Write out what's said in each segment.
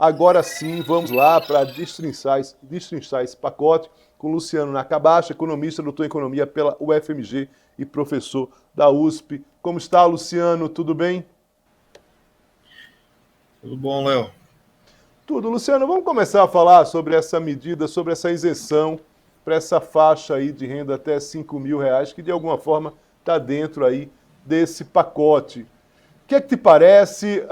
Agora sim, vamos lá para destrinchar esse pacote com Luciano Nakabashi, economista, doutor em economia pela UFMG e professor da USP. Como está, Luciano? Tudo bem? Tudo bom, Léo? Tudo. Luciano, vamos começar a falar sobre essa medida, sobre essa isenção para essa faixa aí de renda até R$ 5.000, que de alguma forma está dentro aí desse pacote. O que é que te parece?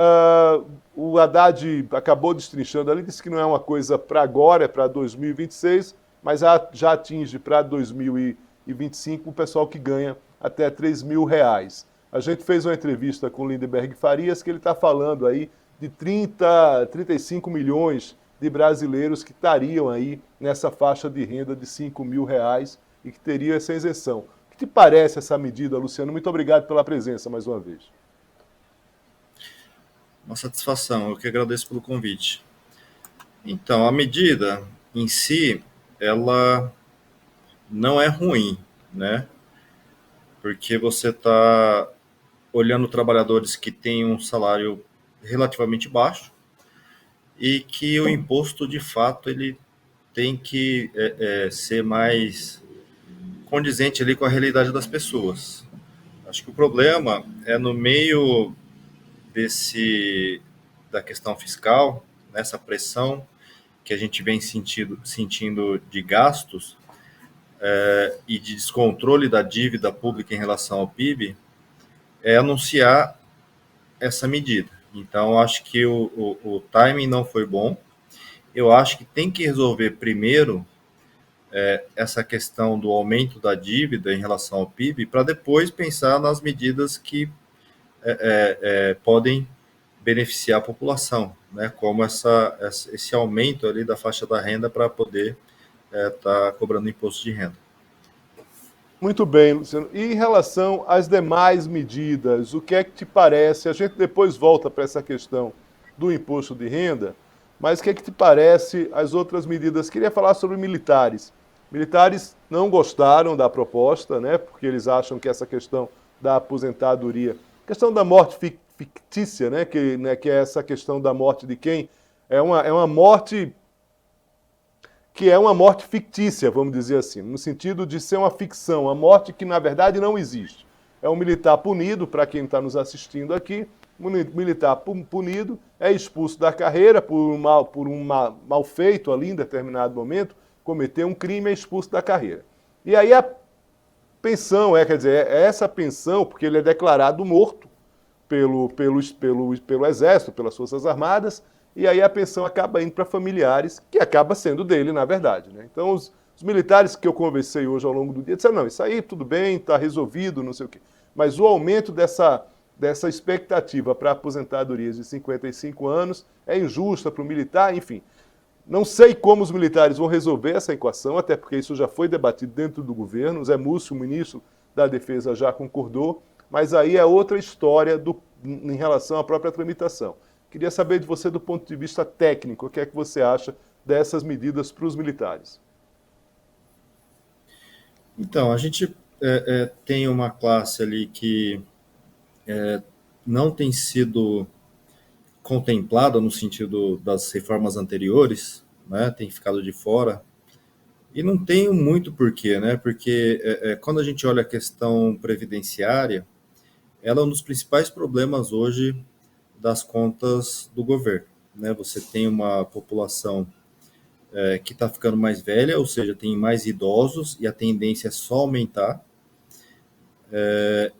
O Haddad acabou destrinchando ali, disse que não é uma coisa para agora, é para 2026, mas já atinge para 2025 o pessoal que ganha até R$ 3.000. A gente fez uma entrevista com o Lindenberg Farias, que ele está falando aí de 35 milhões de brasileiros que estariam aí nessa faixa de renda de R$ 5.000 e que teriam essa isenção. O que te parece essa medida, Luciano? Muito obrigado pela presença mais uma vez. Uma satisfação, eu que agradeço pelo convite. Então, a medida em si, ela não é ruim, né? Porque você está olhando trabalhadores que têm um salário relativamente baixo e que o imposto, de fato, ele tem que ser mais condizente ali com a realidade das pessoas. Acho que o problema é no meio da questão fiscal, nessa pressão que a gente vem sentindo de gastos e de descontrole da dívida pública em relação ao PIB, é anunciar essa medida. Então, acho que o timing não foi bom. Eu acho que tem que resolver primeiro essa questão do aumento da dívida em relação ao PIB, para depois pensar nas medidas que podem beneficiar a população, né? Como esse aumento ali da faixa da renda para poder estar cobrando imposto de renda. Muito bem, Luciano. E em relação às demais medidas, o que é que te parece? A gente depois volta para essa questão do imposto de renda, mas o que é que te parece as outras medidas? Queria falar sobre militares. Militares não gostaram da proposta, né? Porque eles acham que essa questão da aposentadoria, questão da morte fictícia, né, que é essa questão da morte de quem? É uma morte que é uma morte fictícia, vamos dizer assim, no sentido de ser uma ficção, uma morte que na verdade não existe. É um militar punido, para quem está nos assistindo aqui, um militar punido, é expulso da carreira por um mal feito ali em determinado momento, cometeu um crime, é expulso da carreira. E aí a pensão, quer dizer, é essa pensão, porque ele é declarado morto pelo Exército, pelas Forças Armadas, e aí a pensão acaba indo para familiares, que acaba sendo dele, na verdade. Né? Então, os militares que eu conversei hoje ao longo do dia disseram, não, isso aí tudo bem, está resolvido, não sei o quê. Mas o aumento dessa expectativa para aposentadorias de 55 anos é injusta para o militar, enfim. Não sei como os militares vão resolver essa equação, até porque isso já foi debatido dentro do governo. O Zé Múcio, o ministro da Defesa, já concordou, mas aí é outra história em relação à própria tramitação. Queria saber de você, do ponto de vista técnico, o que é que você acha dessas medidas para os militares? Então, a gente tem uma classe ali que não tem sido contemplada no sentido das reformas anteriores, né? Tem ficado de fora. E não tem muito porquê, né? Porque quando a gente olha a questão previdenciária, ela é um dos principais problemas hoje das contas do governo, né? Você tem uma população que está ficando mais velha, ou seja, tem mais idosos e a tendência é só aumentar.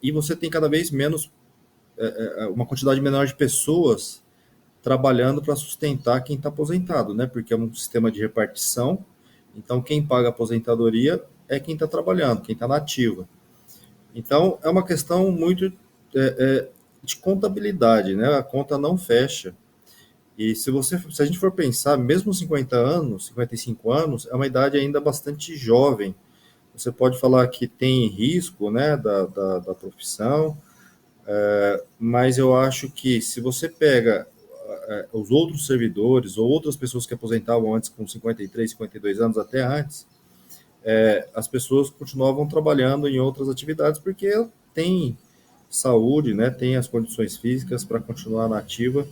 E você tem cada vez menos, uma quantidade menor de pessoas trabalhando para sustentar quem está aposentado, né? Porque é um sistema de repartição. Então, quem paga a aposentadoria é quem está trabalhando, quem está na ativa. Então, é uma questão muito de contabilidade, né? A conta não fecha. E se a gente for pensar, mesmo 50 anos, 55 anos, é uma idade ainda bastante jovem. Você pode falar que tem risco, né, da profissão, mas eu acho que se você pega os outros servidores ou outras pessoas que aposentavam antes com 53, 52 anos, até antes, as pessoas continuavam trabalhando em outras atividades porque tem saúde, né, tem as condições físicas para continuar na ativa.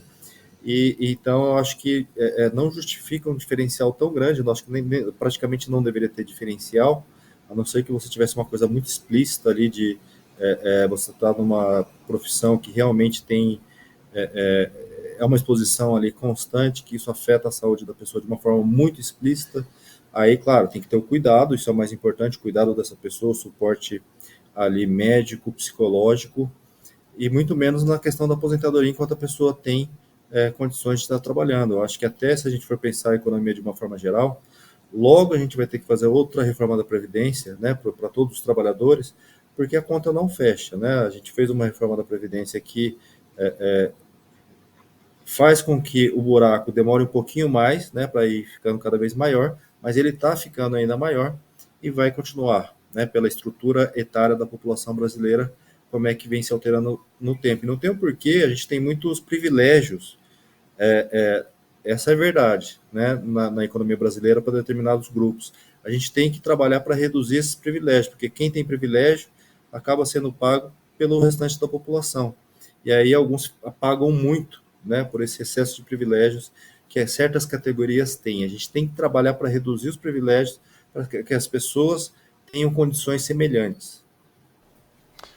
E então eu acho que não justifica um diferencial tão grande. Eu acho que praticamente não deveria ter diferencial, a não ser que você tivesse uma coisa muito explícita ali de você estar numa profissão que realmente tem uma exposição ali constante, que isso afeta a saúde da pessoa de uma forma muito explícita. Aí, claro, tem que ter o cuidado, isso é o mais importante, o cuidado dessa pessoa, o suporte ali médico, psicológico, e muito menos na questão da aposentadoria enquanto a pessoa tem condições de estar trabalhando. Eu acho que até se a gente for pensar a economia de uma forma geral, logo a gente vai ter que fazer outra reforma da Previdência, né, para todos os trabalhadores, porque a conta não fecha, né? A gente fez uma reforma da Previdência que faz com que o buraco demore um pouquinho mais, né, para ir ficando cada vez maior, mas ele está ficando ainda maior e vai continuar, né, pela estrutura etária da população brasileira, como é que vem se alterando no tempo. E não tem um porquê, a gente tem muitos privilégios, essa é a verdade, né, na economia brasileira para determinados grupos. A gente tem que trabalhar para reduzir esses privilégios, porque quem tem privilégio acaba sendo pago pelo restante da população. E aí alguns pagam muito, né, por esse excesso de privilégios que certas categorias têm. A gente tem que trabalhar para reduzir os privilégios, para que as pessoas tenham condições semelhantes.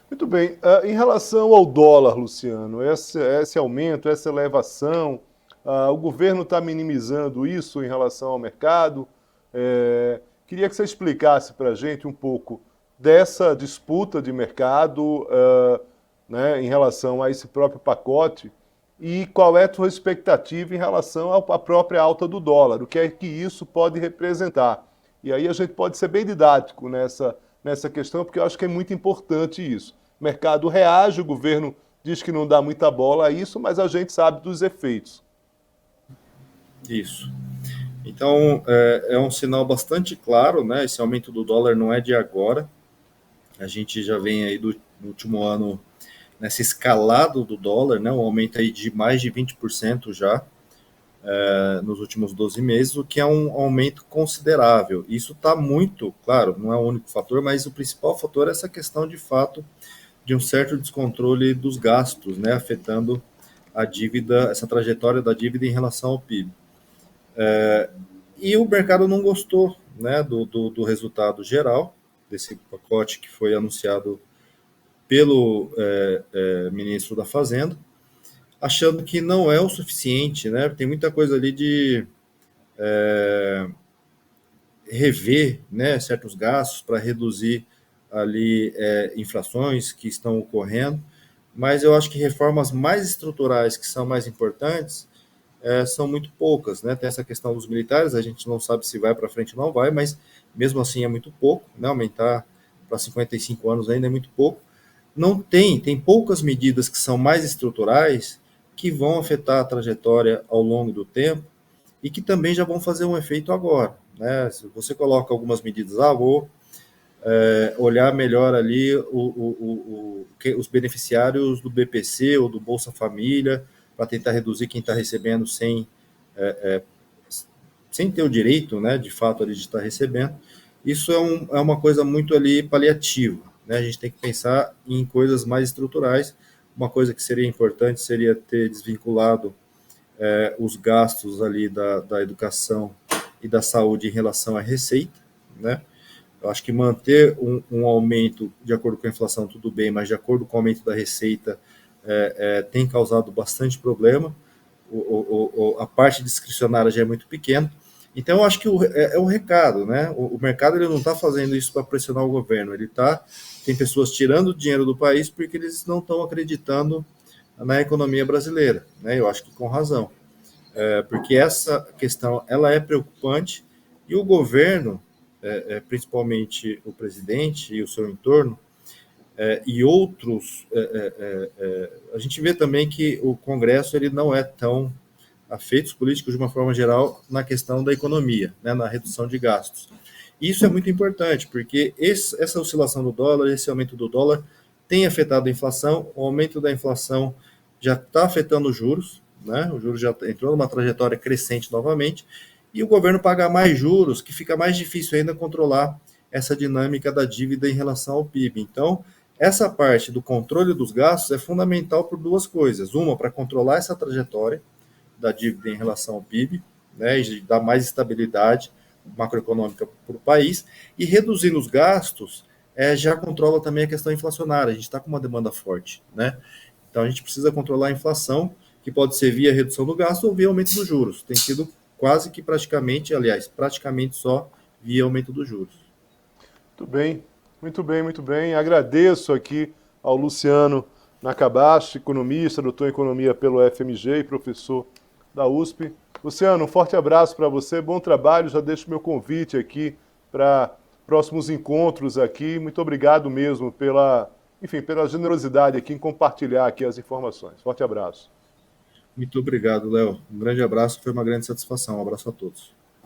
Muito bem. Em relação ao dólar, Luciano, esse aumento, essa elevação, o governo está minimizando isso em relação ao mercado. Queria que você explicasse para a gente um pouco dessa disputa de mercado, né, em relação a esse próprio pacote e qual é a tua expectativa em relação à própria alta do dólar, o que é que isso pode representar. E aí a gente pode ser bem didático nessa questão, porque eu acho que é muito importante isso. O mercado reage, o governo diz que não dá muita bola a isso, mas a gente sabe dos efeitos. Isso. Então, é um sinal bastante claro, né? Esse aumento do dólar não é de agora. A gente já vem aí no último ano nessa escalada do dólar, né? Um aumento aí de mais de 20% já nos últimos 12 meses, o que é um aumento considerável. Isso está muito, claro, não é o único fator, mas o principal fator é essa questão de fato de um certo descontrole dos gastos, né? Afetando a dívida, essa trajetória da dívida em relação ao PIB. E o mercado não gostou, né, do resultado geral desse pacote que foi anunciado pelo ministro da Fazenda, achando que não é o suficiente, né? Tem muita coisa ali de rever, né, certos gastos para reduzir ali inflações que estão ocorrendo, mas eu acho que reformas mais estruturais que são mais importantes são muito poucas, né? Tem essa questão dos militares, a gente não sabe se vai para frente ou não vai, mas mesmo assim é muito pouco, né? Aumentar para 55 anos ainda é muito pouco. Não tem poucas medidas que são mais estruturais que vão afetar a trajetória ao longo do tempo e que também já vão fazer um efeito agora, né? Se você coloca algumas medidas, vou olhar melhor ali os beneficiários do BPC ou do Bolsa Família, para tentar reduzir quem está recebendo sem ter o direito, né, de fato, ali, de estar recebendo. Isso é uma coisa muito ali paliativa, né? A gente tem que pensar em coisas mais estruturais. Uma coisa que seria importante seria ter desvinculado os gastos ali da educação e da saúde em relação à receita, né? Eu acho que manter um aumento de acordo com a inflação, tudo bem, mas de acordo com o aumento da receita, tem causado bastante problema. A parte discricionária já é muito pequena. Então, eu acho que é o recado, né? O mercado ele não está fazendo isso para pressionar o governo, tem pessoas tirando dinheiro do país porque eles não estão acreditando na economia brasileira, né? Eu acho que com razão, porque essa questão ela é preocupante e o governo, principalmente o presidente e o seu entorno, e outros, a gente vê também que o Congresso ele não é tão afeito, os políticos de uma forma geral, na questão da economia, né, na redução de gastos. Isso é muito importante, porque essa oscilação do dólar, esse aumento do dólar, tem afetado a inflação, o aumento da inflação já está afetando os juros, né, o juros já entrou numa trajetória crescente novamente, e o governo pagar mais juros, que fica mais difícil ainda controlar essa dinâmica da dívida em relação ao PIB. Então, essa parte do controle dos gastos é fundamental por duas coisas. Uma, para controlar essa trajetória da dívida em relação ao PIB, né, e dar mais estabilidade macroeconômica para o país, e reduzindo os gastos, já controla também a questão inflacionária. A gente está com uma demanda forte, né? Então a gente precisa controlar a inflação, que pode ser via redução do gasto ou via aumento dos juros. Tem sido quase que praticamente, aliás, praticamente só via aumento dos juros. Muito bem, muito bem, muito bem. Agradeço aqui ao Luciano Nakabashi, economista, doutor em economia pelo FMG e professor da USP. Luciano, um forte abraço para você, bom trabalho. Já deixo meu convite aqui para próximos encontros aqui. Muito obrigado mesmo pela, enfim, pela generosidade aqui em compartilhar aqui as informações. Forte abraço. Muito obrigado, Léo. Um grande abraço, foi uma grande satisfação. Um abraço a todos.